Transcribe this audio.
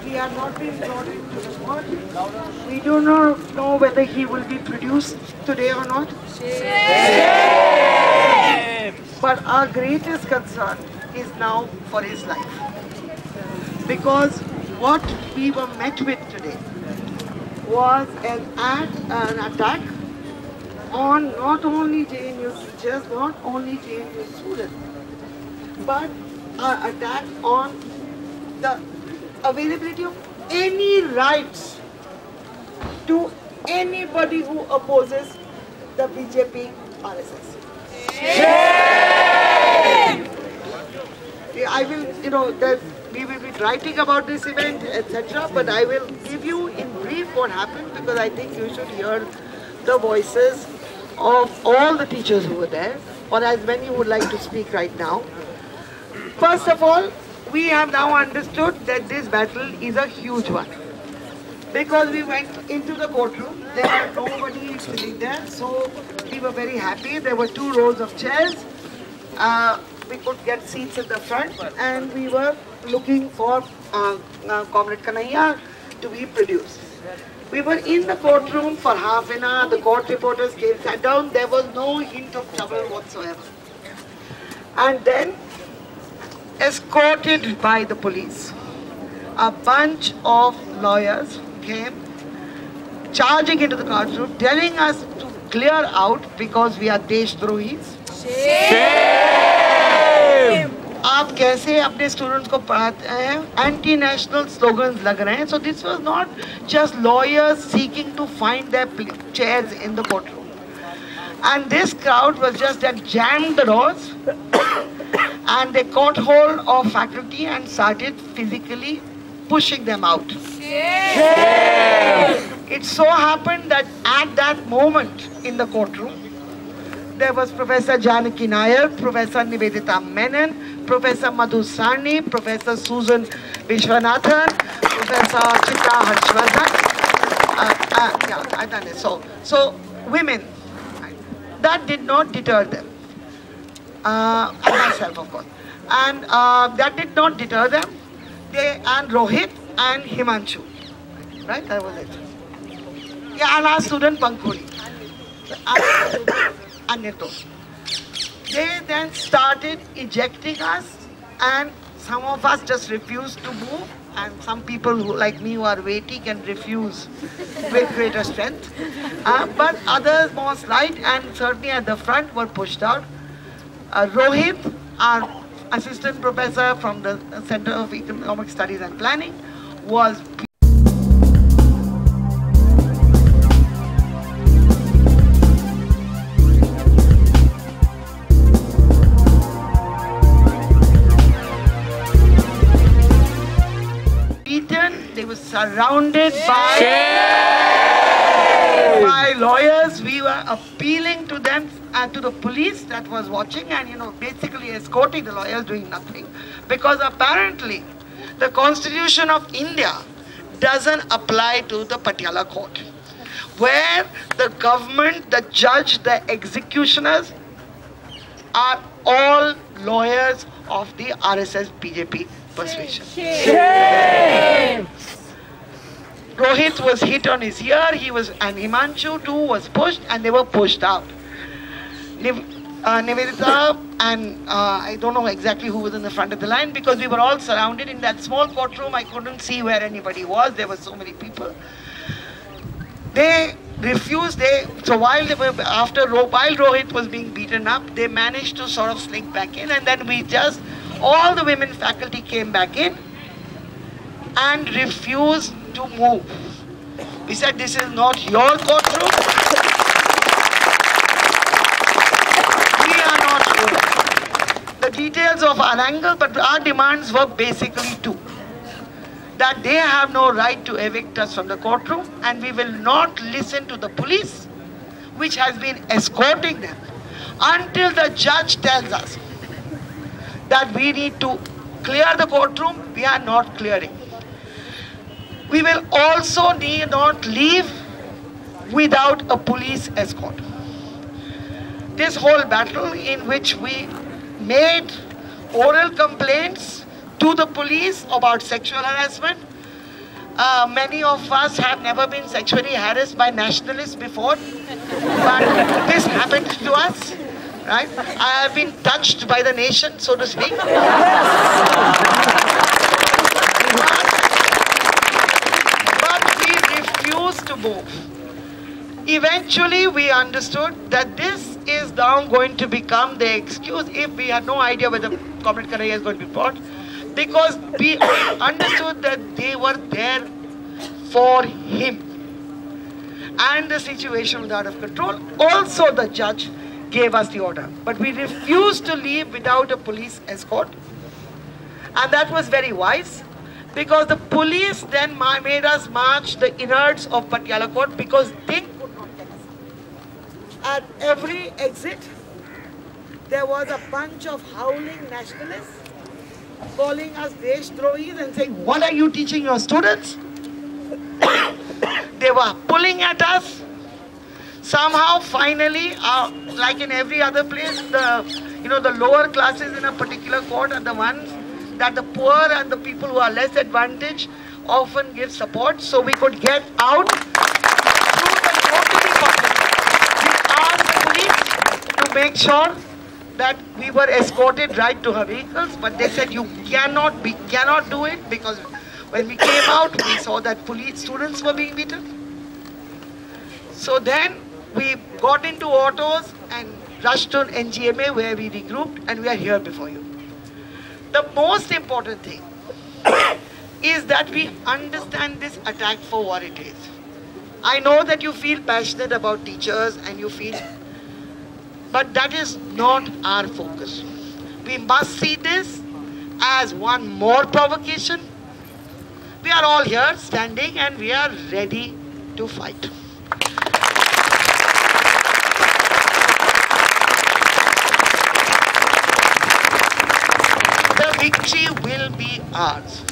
He had not been brought into the court. We do not know whether he will be produced today or not. But our greatest concern is now for his life. Because what we were met with today was an attack on not only JNU teachers, not only JNU students, but an attack on the availability of any rights to anybody who opposes the BJP RSS. I will, we will be writing about this event, etc. But I will give you in brief what happened, because I think you should hear the voices of all the teachers who were there, or as many would like to speak right now. First of all, we have now understood that this battle is a huge one. Because we went into the courtroom, there was nobody sitting there, so we were very happy. There were 2 rows of chairs. We could get seats in the front, and we were looking for Comrade Kanhaiya to be produced. We were in the courtroom for half an hour. The court reporters came, sat down. There was no hint of trouble whatsoever. And then, escorted by the police, a bunch of lawyers came charging into the courtroom, telling us to clear out because we are Deshdrohis. आप कैसे अपने students को पढ़ाते हैं? Anti national slogans लग रहे हैं. So this was not just lawyers seeking to find their chairs in the courtroom. And this crowd was just that jammed the doors and they caught hold of faculty and started physically pushing them out. It so happened that at that moment in the courtroom, there was Professor Janaki Nair, Professor Nivedita Menon, Professor Madhu Sarni, Professor Susan Vishwanathan, Professor Chitra Harshvardhan. Yeah, I've done it. So women, that did not deter them. And myself, of course. And that did not deter them. And Rohit and Himanshu. Right? That was it. Yeah, and our student Pankuri. And Nirdosh. They then started ejecting us, and some of us just refused to move, and some people who, like me, who are weighty can refuse with greater strength. But others more slight, and certainly at the front were pushed out. Rohit, our assistant professor from the Center of Economic Studies and Planning, was surrounded by lawyers. We were appealing to them and to the police that was watching and, basically escorting the lawyers, doing nothing. Because apparently the Constitution of India doesn't apply to the Patiala court, where the government, the judge, the executioners are all lawyers of the RSS BJP persuasion. Rohit was hit on his ear, and Himanshu too was pushed, and they were pushed out. Nivedita and I don't know exactly who was in the front of the line, because we were all surrounded in that small courtroom. I couldn't see where anybody was. There were so many people. They refused. So while Rohit was being beaten up, they managed to sort of slink back in, and then all the women faculty came back in and refused to move. We said, this is not your courtroom. We are not moving. The details of our angle, but our demands were basically 2. That they have no right to evict us from the courtroom, and we will not listen to the police, which has been escorting them, until the judge tells us that we need to clear the courtroom. We are not clearing. We will also need not leave without a police escort. This whole battle, in which we made oral complaints to the police about sexual harassment. Many of us have never been sexually harassed by nationalists before, but this happened to us, right? I have been touched by the nation, so to speak. But we refused to move. Eventually, we understood that this is now going to become the excuse if we had no idea whether Comrade Kanhaiya is going to be brought, because we understood that they were there for him. And the situation was out of control. Also, the judge gave us the order. But we refused to leave without a police escort. And that was very wise, because the police then made us march the innards of Patiala Court, because they could not get us. At every exit, there was a bunch of howling nationalists calling us Deshdrohis and saying, "What are you teaching your students?" They were pulling at us. Somehow, finally, like in every other place, the lower classes in a particular court are the ones that the poor and the people who are less advantaged often give support, so we could get out through the notary public. We asked the police to make sure that we were escorted right to her vehicles, but they said we cannot do it, because when we came out, we saw that police students were being beaten. So then we got into autos and rushed to NGMA, where we regrouped, and we are here before you. The most important thing is that we understand this attack for what it is. I know that you feel passionate about teachers and you feel, but that is not our focus. We must see this as one more provocation. We are all here standing and we are ready to fight. The victory will be ours.